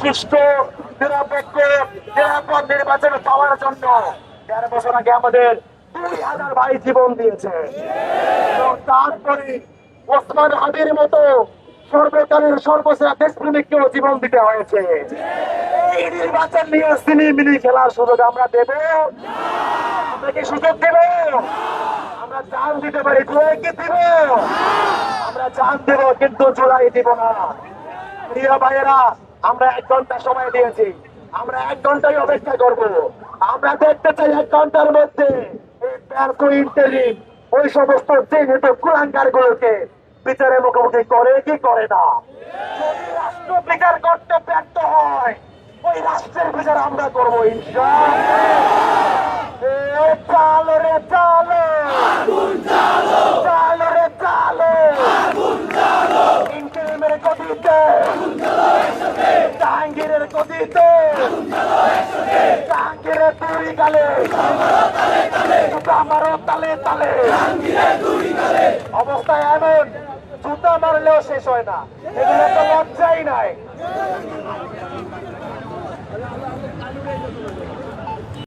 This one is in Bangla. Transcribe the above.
সুষ্ঠু নিরপেক্ষ নিরাপদ নির্বাচন পাওয়ার জন্য ১৩ বছর আগে আমাদের ২,০০০ ভাই জীবন দিয়েছে এবং তারপরে ওসমান হাদির মতো সর্বকালের সর্বসেরা দেশপ্রেমিককেও জীবন দিতে হয়েছে। এই নির্বাচন নিয়ে সিনেমিনি খেলার সুযোগ আমরা দেব? আমরা কি সুযোগ দেব? আমরা জান দিতে পারি, জুলাই কি দিব? আমরা জান দেব, কিন্তু জুলাই দিব না। প্রিয় ভাইয়েরা, আমরা ১ ঘন্টা সময় দিয়েছি, আমরা ১ ঘন্টাই অপেক্ষা করব। আমরা দেখতে চাই ১ ঘন্টার মধ্যে এই ব্যর্থ ইন্টারিম ওই সমস্ত চিহ্নিত কুলাঙ্গার গুলোকে বিচারের মুখোমুখি করে কি করে না। যদি রাষ্ট্র বিচার করতে ব্যর্থ হয়, ওই রাষ্ট্রের বিচার আমরা করবো ইনশাআল্লাহ। চালো রে চালো, চালো রে চালো, ইন্টারিমের গতিতে, জাহাঙ্গীরের গতিতে, জাহাঙ্গীরের দুই গালে, আমারও তালে তালে। অবস্থা এমন, জুতা মারলেও শেষ হয় না, এগুলো তো লজ্জাই নাই।